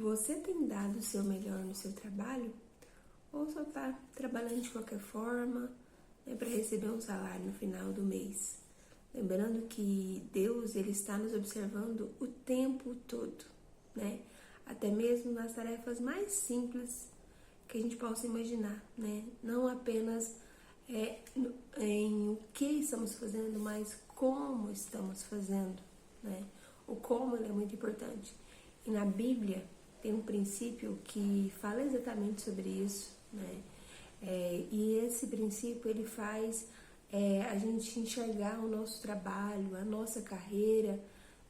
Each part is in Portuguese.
Você tem dado o seu melhor no seu trabalho? Ou só está trabalhando de qualquer forma, né, para receber um salário no final do mês? Lembrando que Deus ele está nos observando o tempo todo, né? Até mesmo nas tarefas mais simples que a gente possa imaginar, né? Não apenas em o que estamos fazendo, mas como estamos fazendo, né? O como ele é muito importante. E na Bíblia tem um princípio que fala exatamente sobre isso, né? E esse princípio ele faz a gente enxergar o nosso trabalho, a nossa carreira,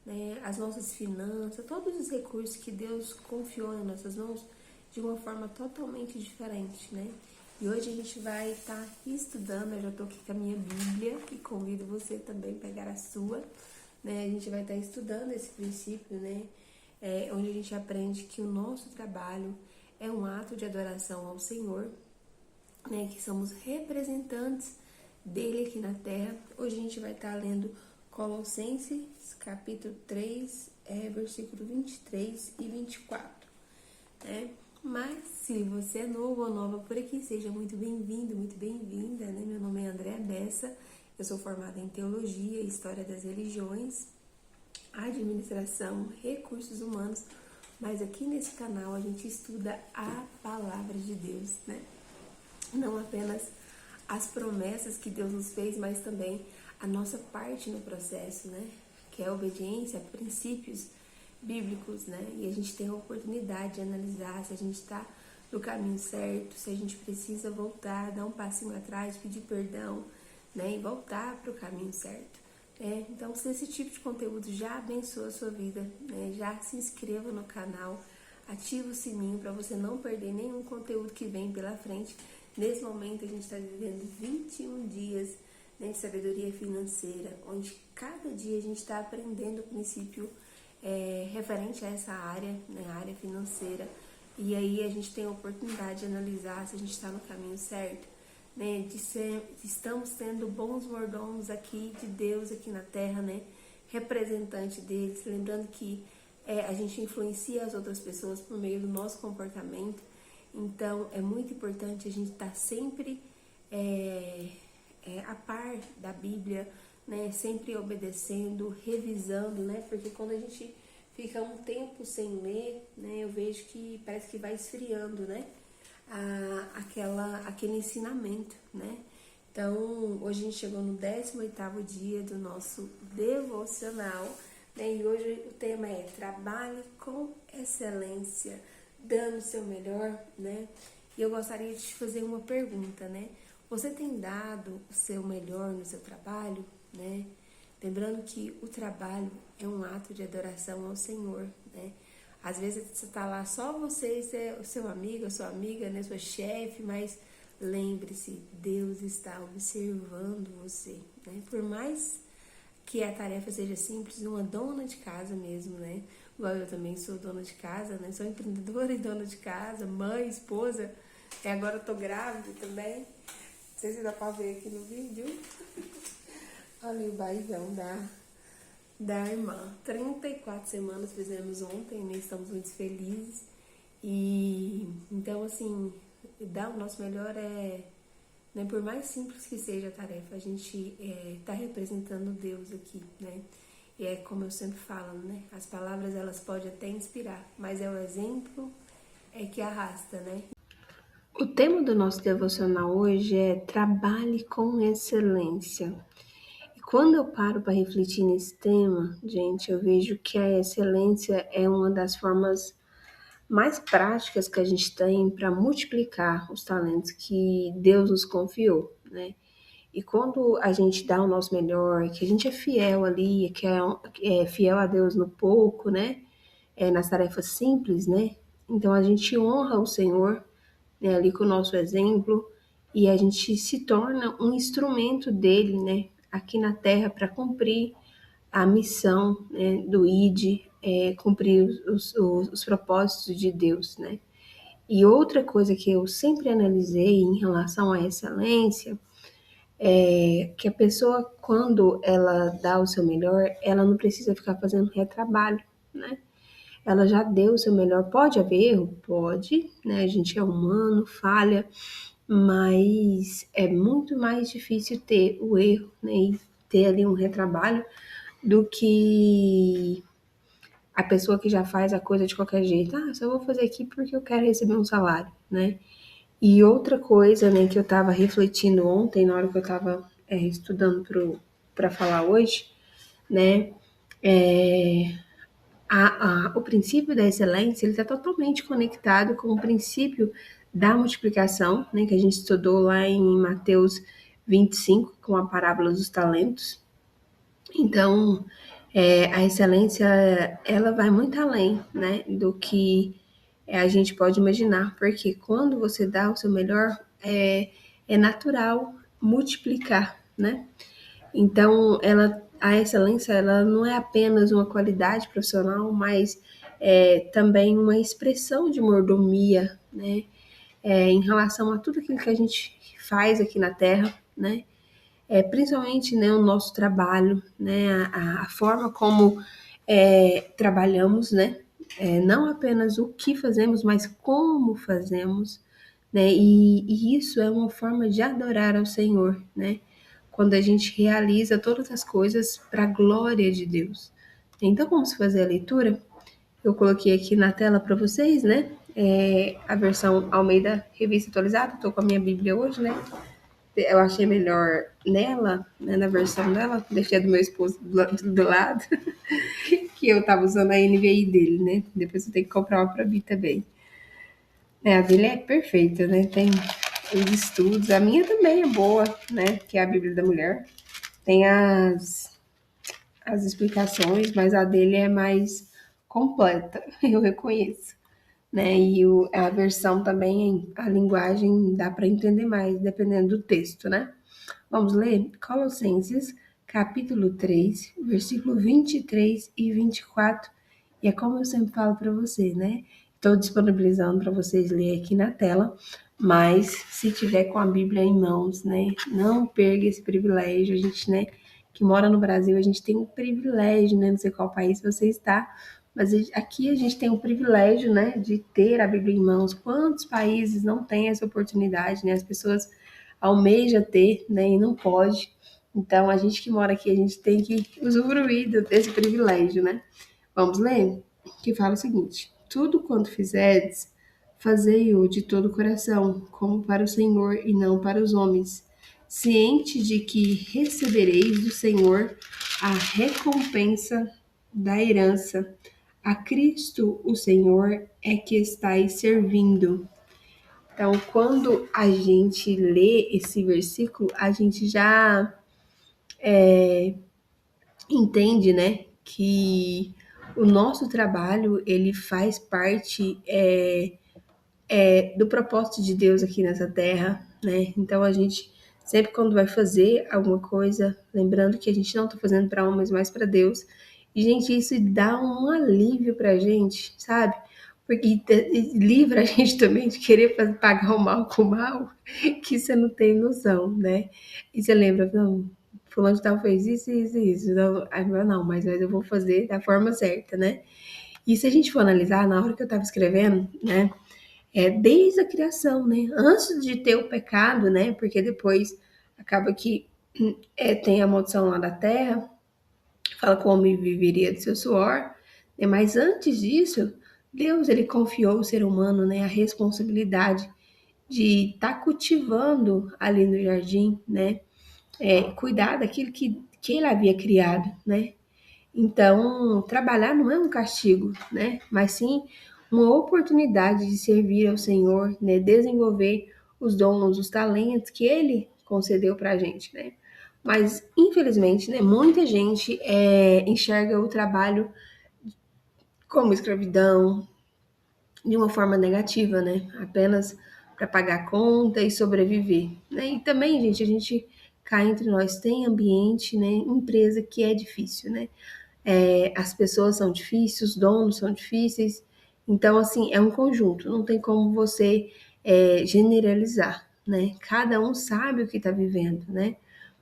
né, as nossas finanças, todos os recursos que Deus confiou em nossas mãos de uma forma totalmente diferente, né? E hoje a gente vai estar estudando, eu já estou aqui com a minha Bíblia e convido você também a pegar a sua, né? A gente vai estar estudando esse princípio, né? Onde a gente aprende que o nosso trabalho é um ato de adoração ao Senhor, né? Que somos representantes dele aqui na Terra. Hoje a gente vai estar lendo Colossenses, capítulo 3, versículo 23 e 24, né? Mas se você é novo ou nova por aqui, seja muito bem-vindo, muito bem-vinda, né? Meu nome é Andréa Bessa, eu sou formada em Teologia e História das Religiões, Administração, Recursos Humanos, mas aqui nesse canal a gente estuda a Palavra de Deus, né? Não apenas as promessas que Deus nos fez, mas também a nossa parte no processo, né? Que é a obediência a princípios bíblicos, né? E a gente tem a oportunidade de analisar se a gente está no caminho certo, se a gente precisa voltar, dar um passinho atrás, pedir perdão, né? E voltar para o caminho certo. Então, se esse tipo de conteúdo já abençoa a sua vida, né? Já se inscreva no canal, ativa o sininho para você não perder nenhum conteúdo que vem pela frente. Nesse momento, a gente está vivendo 21 dias, né, de sabedoria financeira, onde cada dia a gente está aprendendo o princípio referente a essa área, né, a área financeira. E aí a gente tem a oportunidade de analisar se a gente está no caminho certo, né, estamos tendo bons mordomos aqui de Deus aqui na Terra, né, representante deles, lembrando que a gente influencia as outras pessoas por meio do nosso comportamento. Então, é muito importante a gente estar sempre a par da Bíblia, né? Sempre obedecendo, revisando, né? Porque quando a gente fica um tempo sem ler, né? Eu vejo que parece que vai esfriando, né? Aquele ensinamento, né? Então, hoje a gente chegou no 18º dia do nosso devocional, né? E hoje o tema é Trabalhe com Excelência, dando o seu melhor, né? E eu gostaria de te fazer uma pergunta, né? Você tem dado o seu melhor no seu trabalho, né? Lembrando que o trabalho é um ato de adoração ao Senhor, né? Às vezes você tá lá só você e o seu amigo, a sua amiga, né? Sua chefe, mas lembre-se, Deus está observando você, né? Por mais que a tarefa seja simples, uma dona de casa mesmo, né? Igual eu também sou dona de casa, né? Sou empreendedora e dona de casa, mãe, esposa. E agora eu tô grávida também. Não sei se dá pra ver aqui no vídeo. Olha o barrigão da irmã. 34 semanas fizemos ontem, né? Estamos muito felizes. E então, assim, dar o nosso melhor né, por mais simples que seja a tarefa, a gente tá representando Deus aqui, né? E é como eu sempre falo, né? As palavras elas podem até inspirar, mas é o exemplo que arrasta, né? O tema do nosso devocional hoje é Trabalhe com Excelência. E quando eu paro para refletir nesse tema, gente, eu vejo que a excelência é uma das formas mais práticas que a gente tem para multiplicar os talentos que Deus nos confiou, né? E quando a gente dá o nosso melhor, que a gente é fiel ali, é fiel a Deus no pouco, né? Nas tarefas simples, né? Então a gente honra o Senhor, né, ali com o nosso exemplo e a gente se torna um instrumento dele, né? Aqui na Terra para cumprir a missão, né, do ID, cumprir os propósitos de Deus, né? E outra coisa que eu sempre analisei em relação à excelência que a pessoa, quando ela dá o seu melhor, ela não precisa ficar fazendo retrabalho, né? ela já deu o seu melhor. Pode haver erro? Pode, né? A gente é humano, falha, mas é muito mais difícil ter o erro, né? E ter ali um retrabalho do que a pessoa que já faz a coisa de qualquer jeito. Ah, só vou fazer aqui porque eu quero receber um salário, né? E outra coisa, né, que eu tava refletindo ontem, na hora que eu tava estudando para falar hoje, né, é, o princípio da excelência, ele está totalmente conectado com o princípio da multiplicação, né, que a gente estudou lá em Mateus 25, com a parábola dos talentos. Então, a excelência, ela vai muito além, né, do que a gente pode imaginar, porque quando você dá o seu melhor, é natural multiplicar, né? Então, a excelência, ela não é apenas uma qualidade profissional, mas é também uma expressão de mordomia, né? Em relação a tudo aquilo que a gente faz aqui na Terra, né? Principalmente, né, o nosso trabalho, né? A forma como trabalhamos, né? Não apenas o que fazemos, mas como fazemos, né? E isso é uma forma de adorar ao Senhor, né? Quando a gente realiza todas as coisas para a glória de Deus. Então, vamos fazer a leitura? Eu coloquei aqui na tela para vocês, né? A versão Almeida Revista Atualizada. Estou com a minha Bíblia hoje, né? Eu achei melhor nela, né, na versão dela. Deixei a do meu esposo do lado, que eu tava usando a NVI dele, né? Depois eu tenho que comprar uma para mim também. A dele é perfeita, né? Tem os estudos. A minha também é boa, né? Que é a Bíblia da Mulher. Tem as explicações, mas a dele é mais completa, eu reconheço, né? E a versão também, a linguagem dá para entender mais, dependendo do texto, né? Vamos ler Colossenses, capítulo 3, versículo 23 e 24. E é como eu sempre falo para você, né? Estou disponibilizando para vocês lerem aqui na tela, mas se tiver com a Bíblia em mãos, né? Não perca esse privilégio. A gente, né, que mora no Brasil, a gente tem um privilégio, né? Não sei qual país você está, mas aqui a gente tem o privilégio, né, de ter a Bíblia em mãos. Quantos países não têm essa oportunidade, né? As pessoas almejam ter, né, e não pode. Então, a gente que mora aqui, a gente tem que usufruir desse privilégio, né? Vamos ler? Que fala o seguinte: tudo quanto fizerdes, fazei-o de todo o coração, como para o Senhor e não para os homens, ciente de que recebereis do Senhor a recompensa da herança. A Cristo, o Senhor, é que estáis servindo. Então, quando a gente lê esse versículo, a gente já entende, né, que o nosso trabalho ele faz parte do propósito de Deus aqui nessa terra, né? Então a gente sempre quando vai fazer alguma coisa, lembrando que a gente não está fazendo para homens, mas para Deus. E gente, isso dá um alívio pra gente, sabe? Porque livra a gente também de querer pagar o mal com o mal, que você não tem noção, né? E você lembra, não, fulano de tal fez isso, isso, isso. Não, aí, não, mas eu vou fazer da forma certa, né? E se a gente for analisar, na hora que eu estava escrevendo, né? Desde a criação, né? Antes de ter o pecado, né? Porque depois acaba que tem a maldição lá da terra, fala que o homem viveria do seu suor, né? Mas antes disso, Deus ele confiou ao ser humano, né, a responsabilidade de estar cultivando ali no jardim, né? Cuidar daquilo que ele havia criado, né? Então, trabalhar não é um castigo, né? Mas sim uma oportunidade de servir ao Senhor, né? Desenvolver os dons, os talentos que Ele concedeu para a gente, né? Mas, infelizmente, né, muita gente enxerga o trabalho como escravidão, de uma forma negativa, né? Apenas para pagar conta e sobreviver, né? E também, gente, a gente cá entre nós tem ambiente, né? Empresa que é difícil, né? As pessoas são difíceis, os donos são difíceis. Então, assim, é um conjunto, não tem como você generalizar, né? Cada um sabe o que está vivendo, né?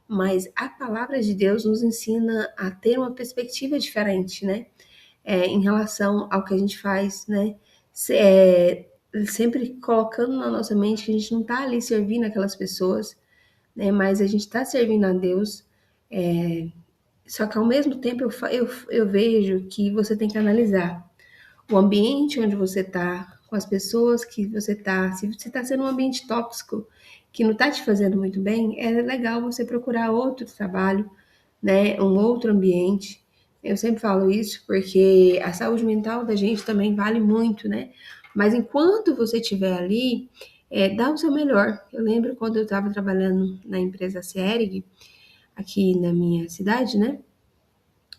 Mas a palavra de Deus nos ensina a ter uma perspectiva diferente, né? em relação ao que a gente faz, né? Sempre colocando na nossa mente que a gente não está ali servindo aquelas pessoas, né? Mas a gente está servindo a Deus. Só que ao mesmo tempo eu vejo que você tem que analisar o ambiente onde você está, com as pessoas que você está. Se você está sendo um ambiente tóxico, que não está te fazendo muito bem, é legal você procurar outro trabalho, né? Um outro ambiente. Eu sempre falo isso porque a saúde mental da gente também vale muito, né? Mas enquanto você estiver ali, dá o seu melhor. Eu lembro quando eu estava trabalhando na empresa Cerig, aqui na minha cidade, né?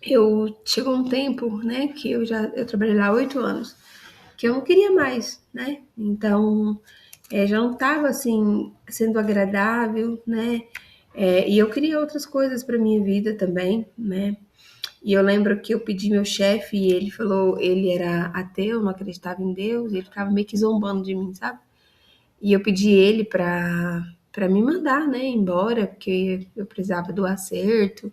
Eu chegou um tempo, né, que eu trabalhei lá 8 anos, que eu não queria mais, né? Então, já não estava assim sendo agradável, né? E eu queria outras coisas para minha vida também, né? E eu lembro que eu pedi meu chefe e ele falou, ele era ateu, não acreditava em Deus, e ele ficava meio que zombando de mim, sabe? E eu pedi ele para me mandar, né, embora, porque eu precisava do acerto.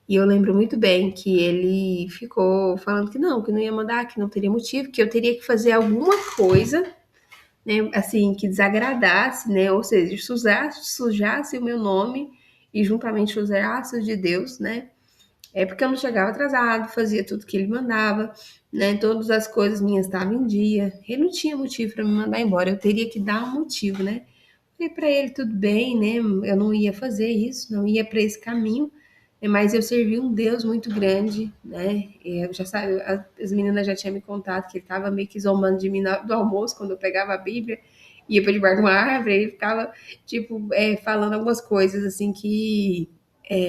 E eu lembro muito bem que ele ficou falando que não ia mandar, que não teria motivo, que eu teria que fazer alguma coisa, né, assim, que desagradasse, né, ou seja, sujasse o meu nome e juntamente sujasse o de Deus, né, porque eu não chegava atrasado, fazia tudo que ele mandava, né, todas as coisas minhas estavam em dia, ele não tinha motivo para me mandar embora, eu teria que dar um motivo, né, e para ele tudo bem, né, eu não ia fazer isso, não ia para esse caminho, mas eu servi um Deus muito grande, né? Eu já sabe, as meninas já tinham me contado que ele estava meio que zombando de mim do almoço, quando eu pegava a Bíblia, ia para debaixo de uma árvore, ele ficava, tipo, falando algumas coisas, assim, que...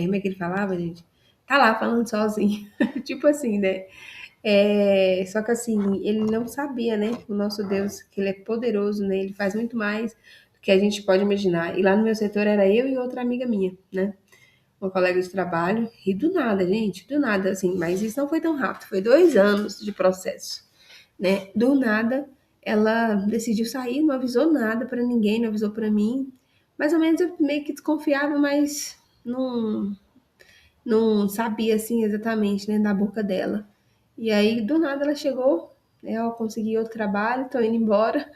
como é que ele falava, gente? Tá lá falando sozinho, tipo assim, né? Só que assim, ele não sabia, né? O nosso Deus, que ele é poderoso, né? Ele faz muito mais do que a gente pode imaginar. E lá no meu setor era eu e outra amiga minha, né? Uma colega de trabalho, e do nada, gente, do nada, assim, mas isso não foi tão rápido, foi 2 anos de processo, né? Do nada, ela decidiu sair, não avisou nada pra ninguém, não avisou pra mim. Mais ou menos eu meio que desconfiava, mas não sabia, assim, exatamente, né, da boca dela. E aí, do nada, ela chegou, né, eu consegui outro trabalho, tô indo embora.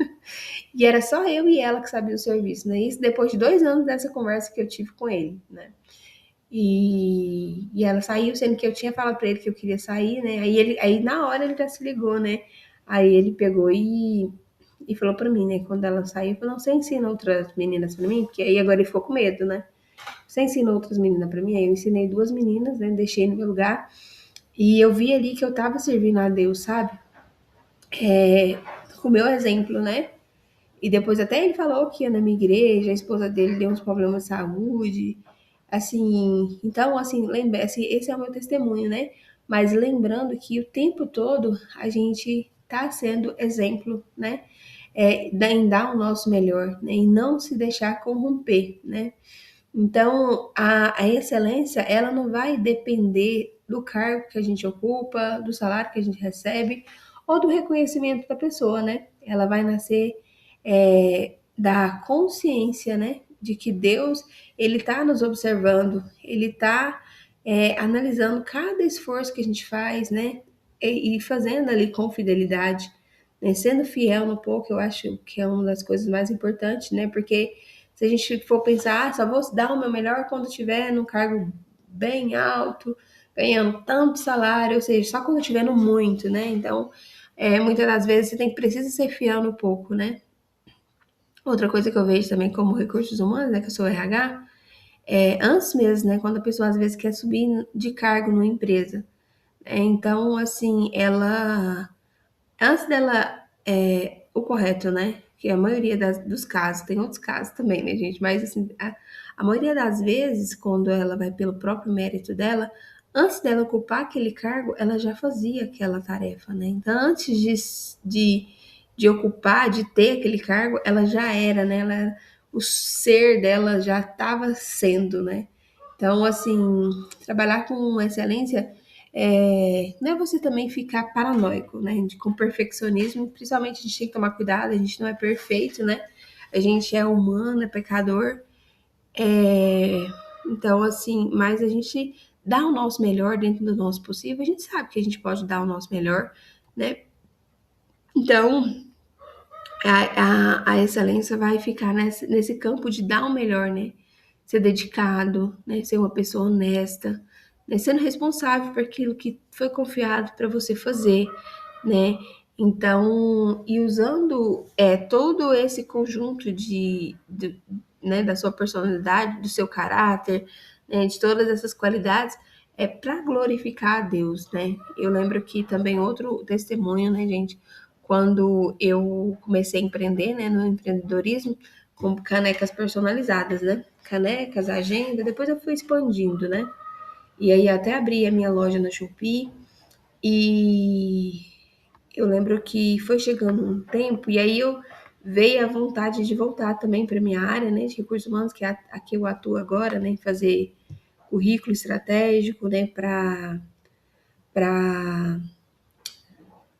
E era só eu e ela que sabia o serviço, né? Isso depois de 2 anos dessa conversa que eu tive com ele, né? E ela saiu, sendo que eu tinha falado pra ele que eu queria sair, né? Aí na hora ele já se ligou, né? Aí ele pegou e falou pra mim, né? Quando ela saiu, falou, não, você ensina outras meninas pra mim? Porque aí agora ele ficou com medo, né? Você ensina outras meninas pra mim? Aí eu ensinei 2 meninas, né? Deixei no meu lugar. E eu vi ali que eu tava servindo a Deus, sabe? Com o meu exemplo, né? E depois até ele falou que ia na minha igreja, a esposa dele deu uns problemas de saúde, assim, então, assim, lembra, assim, esse é o meu testemunho, né? Mas lembrando que o tempo todo a gente tá sendo exemplo, né? Em dar o nosso melhor, né? E não se deixar corromper, né? Então, a excelência, ela não vai depender do cargo que a gente ocupa, do salário que a gente recebe ou do reconhecimento da pessoa, né? Ela vai nascer da consciência, né? De que Deus, ele tá nos observando, ele tá analisando cada esforço que a gente faz, né? E fazendo ali com fidelidade, né? Sendo fiel no pouco, eu acho que é uma das coisas mais importantes, né? Porque se a gente for pensar, só vou dar o meu melhor quando estiver num cargo bem alto, ganhando tanto salário, ou seja, só quando estiver no muito, né? Então, muitas das vezes precisa ser fiel no pouco, né? Outra coisa que eu vejo também como recursos humanos, né, que eu sou RH, antes mesmo, né, quando a pessoa às vezes quer subir de cargo numa empresa. Então, assim, antes dela, o correto, né? Que a maioria dos casos, tem outros casos também, né, gente? Mas, assim, a maioria das vezes, quando ela vai pelo próprio mérito dela, antes dela ocupar aquele cargo, ela já fazia aquela tarefa, né? Então, antes de ocupar, de ter aquele cargo, ela já era, né? O ser dela já estava sendo, né? Então, assim, trabalhar com excelência não é você também ficar paranoico, né? Com perfeccionismo, principalmente a gente tem que tomar cuidado, a gente não é perfeito, né? A gente é humano, é pecador. Então, assim, mas a gente dar o nosso melhor dentro do nosso possível, a gente sabe que a gente pode dar o nosso melhor, né? Então, a excelência vai ficar nesse campo de dar o melhor, né? Ser dedicado, né? Ser uma pessoa honesta, né? Sendo responsável por aquilo que foi confiado para você fazer, né? Então, e usando todo esse conjunto né, da sua personalidade, do seu caráter, né, de todas essas qualidades, para glorificar a Deus, né? Eu lembro que também outro testemunho, né, gente, quando eu comecei a empreender, né, no empreendedorismo, com canecas personalizadas, né? Canecas, agenda, depois eu fui expandindo, né? E aí até abri a minha loja na Shopee e eu lembro que foi chegando um tempo e aí eu veio a vontade de voltar também para minha área, né, de recursos humanos, que é a que eu atuo agora, né, fazer currículo estratégico, né, para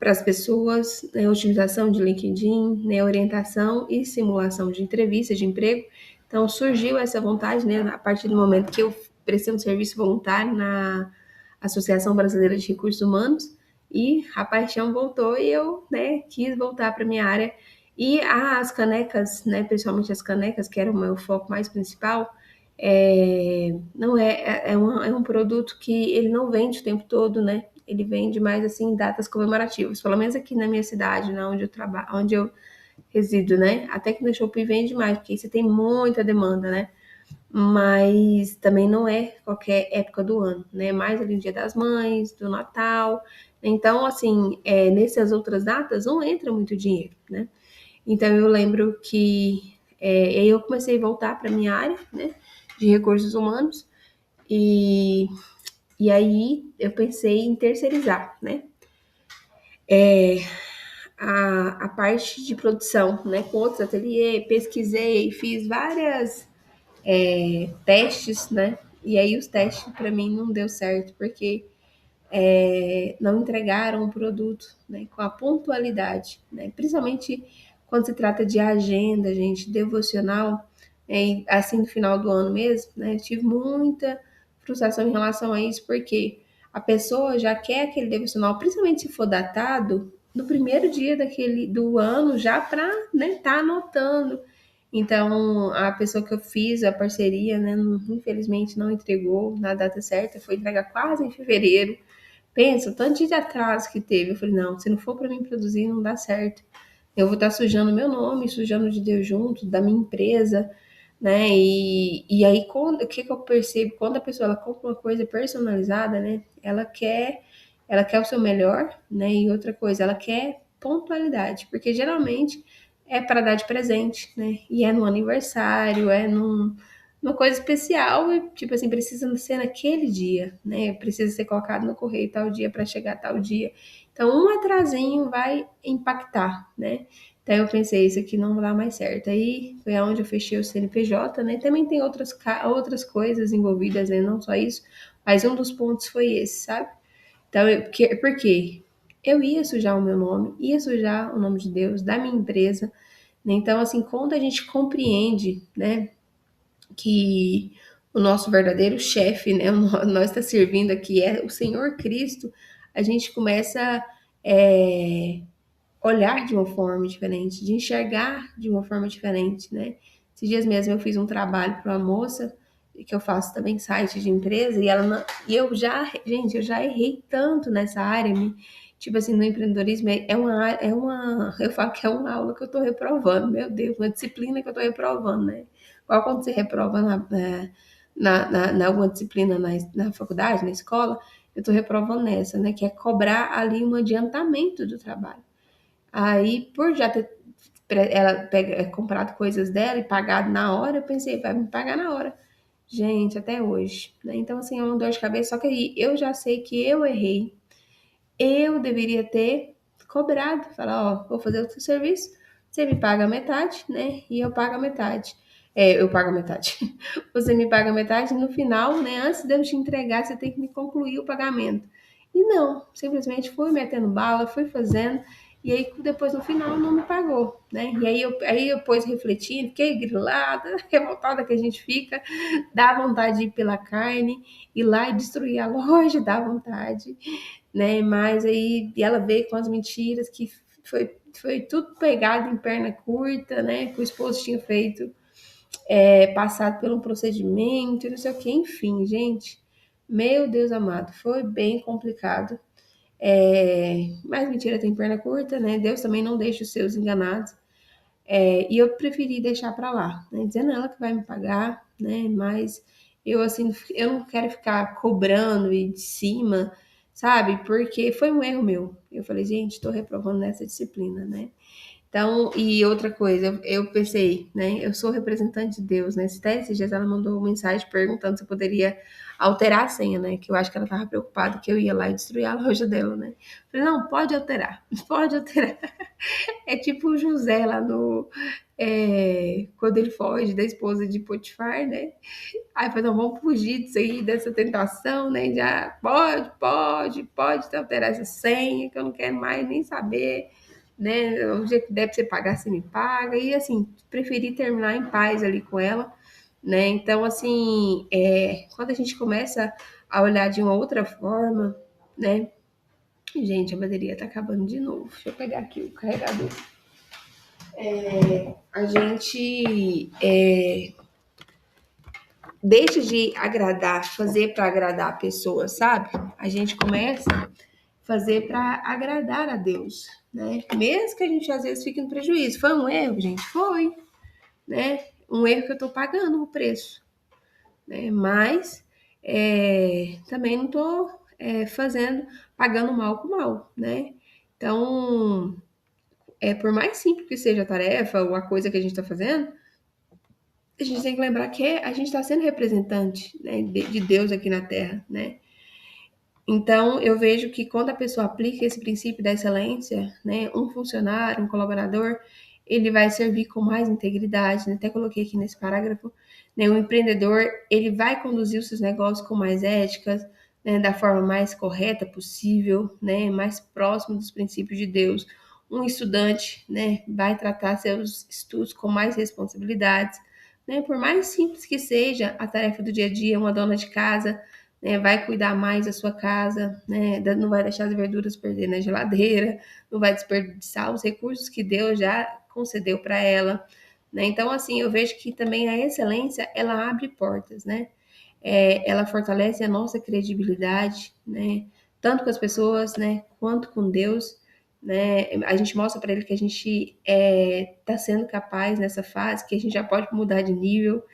as pessoas, né, otimização de LinkedIn, né, orientação e simulação de entrevistas de emprego. Então surgiu essa vontade, né, a partir do momento que eu prestei um serviço voluntário na Associação Brasileira de Recursos Humanos e a paixão voltou e eu, né, quis voltar para minha área. E as canecas, né, principalmente as canecas, que era o meu foco mais principal, não é um produto que ele não vende o tempo todo, né? Ele vende mais assim em datas comemorativas, pelo menos aqui na minha cidade, né, onde eu trabalho, onde eu resido, né? Até que no Shopee vende mais, porque aí você tem muita demanda, né? Mas também não é qualquer época do ano, né? Mais ali no Dia das Mães, do Natal. Então, assim, nessas outras datas não entra muito dinheiro, né? Então eu lembro que eu comecei a voltar para minha área, né, de recursos humanos e aí eu pensei em terceirizar, né, a parte de produção, né, com outros ateliês, pesquisei, fiz várias testes, né, e aí os testes para mim não deu certo porque não entregaram o produto, né, com a pontualidade, né, principalmente quando se trata de agenda, gente, devocional, assim no final do ano mesmo, né, eu tive muita frustração em relação a isso, porque a pessoa já quer aquele devocional, principalmente se for datado, no primeiro dia do ano, já para, né, tá anotando. Então, a pessoa que eu fiz a parceria, né, infelizmente não entregou na data certa, foi entregar quase em fevereiro. Pensa, o tanto de atraso que teve. Eu falei, não, se não for para mim produzir, não dá certo. Eu vou estar sujando meu nome, sujando de Deus junto, da minha empresa, né? E aí, o que eu percebo? Quando a pessoa ela compra uma coisa personalizada, né? Ela quer o seu melhor, né? E outra coisa, ela quer pontualidade, porque geralmente é para dar de presente, né? E é no aniversário, numa coisa especial e, tipo assim, precisa ser naquele dia, né? Precisa ser colocado no correio tal dia para chegar tal dia. Então, um atrasinho vai impactar, né? Então, eu pensei, isso aqui não vai dar mais certo. Aí foi aonde eu fechei o CNPJ, né? Também tem outras coisas envolvidas, né? Não só isso, mas um dos pontos foi esse, sabe? Então, por quê? Eu ia sujar o meu nome, ia sujar o nome de Deus, da minha empresa, né? Então, assim, quando a gente compreende, né, que o nosso verdadeiro chefe, né, nós está servindo aqui é o Senhor Cristo, a gente começa é, olhar de uma forma diferente, de enxergar de uma forma diferente, né? Esses dias mesmo eu fiz um trabalho para uma moça que eu faço também site de empresa e ela não, e eu já, gente, eu já errei tanto nessa área, tipo assim, no empreendedorismo eu falo que é uma aula que eu tô reprovando, meu Deus, uma disciplina que eu tô reprovando, né? Igual quando você reprova na alguma disciplina na faculdade, na escola, eu tô reprovando nessa, né? Que é cobrar ali um adiantamento do trabalho. Aí, por já ter comprado coisas dela e pagado na hora, eu pensei, vai me pagar na hora. Gente, até hoje, né? Então, assim, é uma dor de cabeça. Só que aí eu já sei que eu errei. Eu deveria ter cobrado, falar, ó, vou fazer o seu serviço, você me paga a metade, né? E eu pago a metade. Eu pago a metade. Você me paga a metade e no final, né? Antes de eu te entregar, você tem que me concluir o pagamento. E não, simplesmente fui metendo bala, fui fazendo. E aí, depois, no final, não me pagou, né? E aí eu depois refletindo, fiquei grilada, revoltada que a gente fica, dá vontade de ir pela carne, ir lá e destruir a loja, dá vontade, né? Mas aí ela veio com as mentiras que foi tudo pegado em perna curta, né? Que o esposo tinha feito, passado por um procedimento, não sei o que, enfim, gente. Meu Deus amado, foi bem complicado. Mas mentira tem perna curta, né? Deus também não deixa os seus enganados. E eu preferi deixar para lá, né? Dizendo ela que vai me pagar, né? Mas eu, assim, eu não quero ficar cobrando e de cima, sabe? Porque foi um erro meu. Eu falei, gente, estou reprovando nessa disciplina, né? Então, e outra coisa, eu pensei, né? Eu sou representante de Deus, né? Até esses dias ela mandou uma mensagem perguntando se eu poderia alterar a senha, né? Que eu acho que ela estava preocupada que eu ia lá e destruir a loja dela, né? Eu falei, não, pode alterar, pode alterar. É tipo o José lá no. Quando ele foge da esposa de Potifar, né? Aí falou, não, vamos fugir disso aí, dessa tentação, né? Já pode alterar essa senha, que eu não quero mais nem saber, né? O dia que der pra você pagar, você me paga. E assim, preferi terminar em paz ali com ela, né? Então, assim, quando a gente começa a olhar de uma outra forma, né? Gente, a bateria tá acabando de novo. Deixa eu pegar aqui o carregador. A gente deixa de agradar, fazer para agradar a pessoa, sabe? A gente começa a fazer para agradar a Deus, né? Mesmo que a gente às vezes fique no prejuízo. Foi um erro, gente? Foi, né? Um erro que eu tô pagando o preço, né? Mas também não tô pagando mal com mal, né? Então, por mais simples que seja a tarefa ou a coisa que a gente está fazendo, a gente tem que lembrar que a gente está sendo representante, né, de Deus aqui na Terra, né? Então, eu vejo que quando a pessoa aplica esse princípio da excelência, né, um funcionário, um colaborador, ele vai servir com mais integridade, né? Até coloquei aqui nesse parágrafo, né? O empreendedor, ele vai conduzir os seus negócios com mais éticas, né, da forma mais correta possível, né, mais próximo dos princípios de Deus. Um estudante, né, vai tratar seus estudos com mais responsabilidades, né? Por mais simples que seja a tarefa do dia a dia, uma dona de casa, né, vai cuidar mais da sua casa, né, não vai deixar as verduras perder na geladeira, não vai desperdiçar os recursos que Deus já concedeu para ela, né? Então, assim, eu vejo que também a excelência, ela abre portas, né? Ela fortalece a nossa credibilidade, né? Tanto com as pessoas, né, quanto com Deus, né? A gente mostra para ele que a gente está sendo capaz nessa fase, que a gente já pode mudar de nível,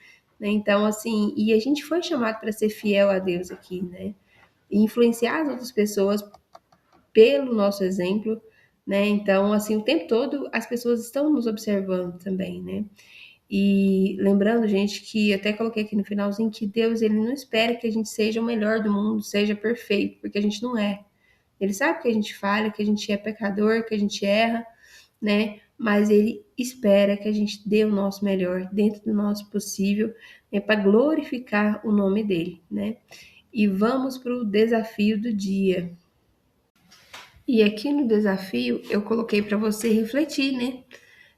né? Então, assim, e a gente foi chamado para ser fiel a Deus aqui, né? E influenciar as outras pessoas pelo nosso exemplo, né? Então, assim, o tempo todo as pessoas estão nos observando também, né? E lembrando, gente, que até coloquei aqui no finalzinho que Deus, ele não espera que a gente seja o melhor do mundo, seja perfeito, porque a gente não é. Ele sabe que a gente falha, que a gente é pecador, que a gente erra, né? Mas ele espera que a gente dê o nosso melhor dentro do nosso possível, né, para glorificar o nome dele, né? E vamos para o desafio do dia. E aqui no desafio eu coloquei para você refletir, né,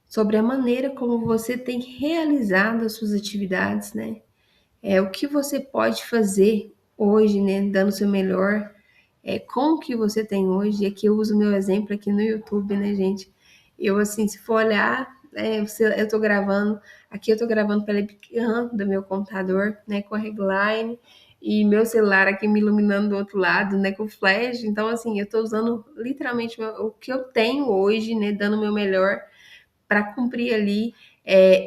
sobre a maneira como você tem realizado as suas atividades, né? O que você pode fazer hoje, né, dando o seu melhor, com o que você tem hoje. E aqui eu uso o meu exemplo aqui no YouTube, né, gente? Eu, assim, se for olhar, né, eu tô gravando, aqui eu tô gravando pela webcam do meu computador, né, com a Regline, e meu celular aqui me iluminando do outro lado, né, com flash. Então, assim, eu tô usando literalmente o que eu tenho hoje, né, dando o meu melhor para cumprir ali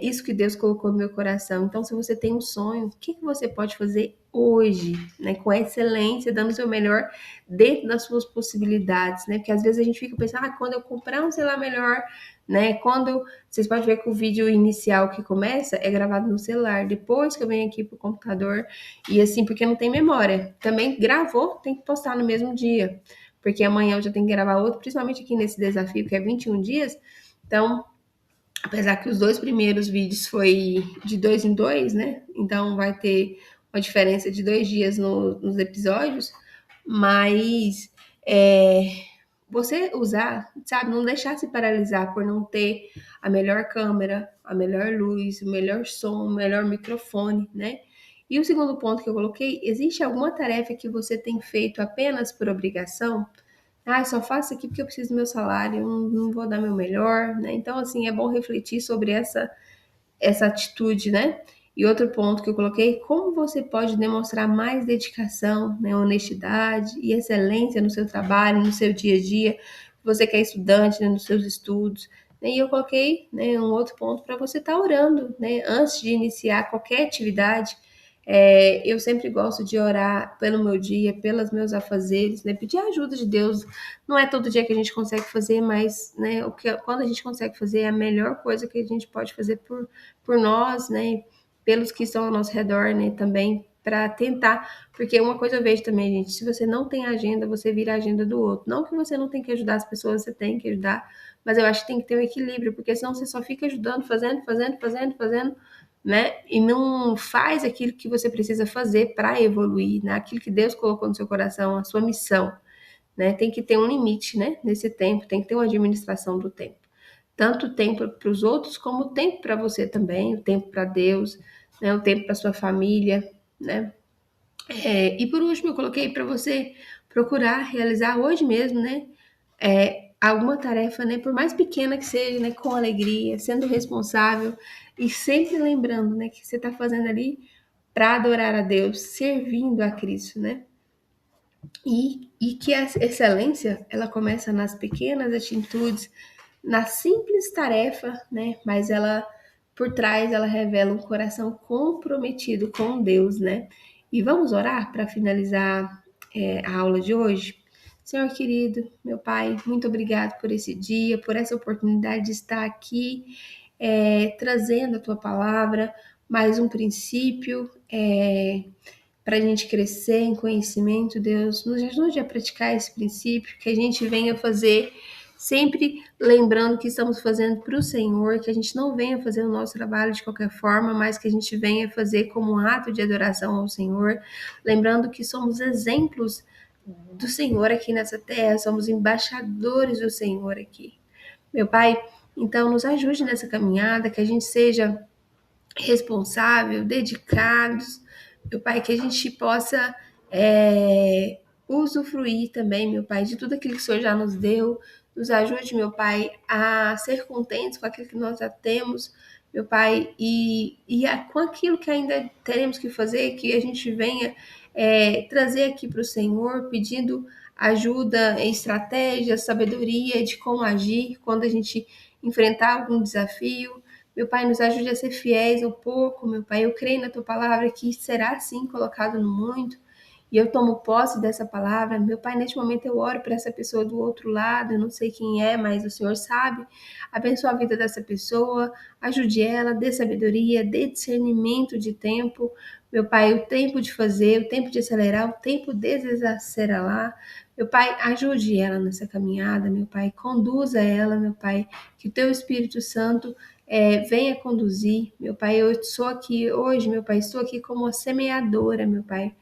isso que Deus colocou no meu coração. Então, se você tem um sonho, o que você pode fazer hoje, né, com excelência, dando o seu melhor dentro das suas possibilidades, né? Porque às vezes a gente fica pensando, quando eu comprar um celular melhor, né? Quando vocês podem ver que o vídeo inicial que começa é gravado no celular, depois que eu venho aqui pro computador e assim, porque não tem memória. Também gravou, tem que postar no mesmo dia, porque amanhã eu já tenho que gravar outro, principalmente aqui nesse desafio que é 21 dias. Então, apesar que os 2 primeiros vídeos foi de 2 em 2, né? Então vai ter uma diferença de 2 dias nos episódios, mas você usar, sabe, não deixar se paralisar por não ter a melhor câmera, a melhor luz, o melhor som, o melhor microfone, né? E o segundo ponto que eu coloquei, existe alguma tarefa que você tem feito apenas por obrigação? Ah, só faço aqui porque eu preciso do meu salário, não vou dar meu melhor, né? Então, assim, é bom refletir sobre essa atitude, né? E outro ponto que eu coloquei, como você pode demonstrar mais dedicação, né, honestidade e excelência no seu trabalho, no seu dia a dia, você que é estudante, né, nos seus estudos. Né? E eu coloquei, né, um outro ponto para você estar orando, né, antes de iniciar qualquer atividade. Eu sempre gosto de orar pelo meu dia, pelos meus afazeres, né, pedir a ajuda de Deus. Não é todo dia que a gente consegue fazer, mas, né, quando a gente consegue fazer, é a melhor coisa que a gente pode fazer por nós, né, pelos que estão ao nosso redor, né, também para tentar, porque uma coisa eu vejo também, gente, se você não tem agenda, você vira a agenda do outro. Não que você não tem que ajudar as pessoas, você tem que ajudar, mas eu acho que tem que ter um equilíbrio, porque senão você só fica ajudando, fazendo, né, e não faz aquilo que você precisa fazer para evoluir, né, aquilo que Deus colocou no seu coração, a sua missão, né, tem que ter um limite, né, nesse tempo, tem que ter uma administração do tempo. Tanto tempo para os outros, como tempo para você também, o tempo para Deus, né, o tempo para sua família, né? E por último, eu coloquei para você procurar realizar hoje mesmo, né? Alguma tarefa, né? Por mais pequena que seja, né? Com alegria, sendo responsável e sempre lembrando, né? Que você está fazendo ali para adorar a Deus, servindo a Cristo, né? E que a excelência, ela começa nas pequenas atitudes, na simples tarefa, né? Mas ela, por trás, ela revela um coração comprometido com Deus, né? E vamos orar para finalizar a aula de hoje? Senhor querido, meu Pai, muito obrigado por esse dia, por essa oportunidade de estar aqui, trazendo a Tua palavra, mais um princípio, para a gente crescer em conhecimento, Deus, nos ajude a praticar esse princípio, que a gente venha fazer sempre lembrando que estamos fazendo para o Senhor, que a gente não venha fazer o nosso trabalho de qualquer forma, mas que a gente venha fazer como um ato de adoração ao Senhor, lembrando que somos exemplos do Senhor aqui nessa terra, somos embaixadores do Senhor aqui. Meu Pai, então nos ajude nessa caminhada, que a gente seja responsável, dedicados, meu Pai, que a gente possa usufruir também, meu Pai, de tudo aquilo que o Senhor já nos deu. Nos ajude, meu Pai, a ser contentes com aquilo que nós já temos, meu Pai, com aquilo que ainda teremos que fazer, que a gente venha trazer aqui para o Senhor, pedindo ajuda, estratégia, sabedoria de como agir quando a gente enfrentar algum desafio. Meu Pai, nos ajude a ser fiéis ao pouco, meu Pai. Eu creio na Tua palavra que será assim colocado no muito. E eu tomo posse dessa palavra. Meu Pai, neste momento eu oro para essa pessoa do outro lado. Eu não sei quem é, mas o Senhor sabe. Abençoa a vida dessa pessoa. Ajude ela, dê sabedoria, dê discernimento de tempo. Meu Pai, o tempo de fazer, o tempo de acelerar, o tempo de desacelerar. Meu Pai, ajude ela nessa caminhada, meu Pai. Conduza ela, meu Pai. Que o Teu Espírito Santo venha conduzir, meu Pai. Eu sou aqui hoje, meu Pai, estou aqui como uma semeadora, meu Pai,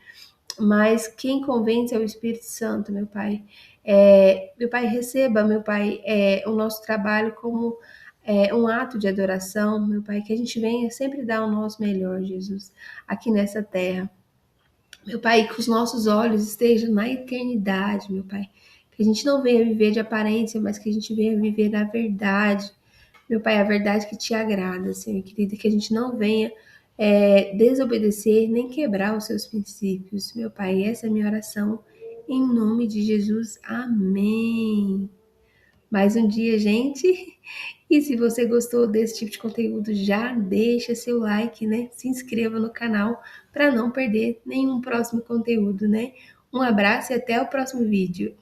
mas quem convence é o Espírito Santo, meu Pai. Meu Pai, receba, meu Pai, o nosso trabalho como um ato de adoração, meu Pai, que a gente venha sempre dar o nosso melhor, Jesus, aqui nessa terra. Meu Pai, que os nossos olhos estejam na eternidade, meu Pai. Que a gente não venha viver de aparência, mas que a gente venha viver da verdade. Meu Pai, a verdade que te agrada, Senhor querido, que a gente não venha desobedecer nem quebrar os seus princípios. Meu Pai, essa é a minha oração. Em nome de Jesus, amém. Mais um dia, gente. E se você gostou desse tipo de conteúdo, já deixa seu like, né? Se inscreva no canal para não perder nenhum próximo conteúdo, né? Um abraço e até o próximo vídeo.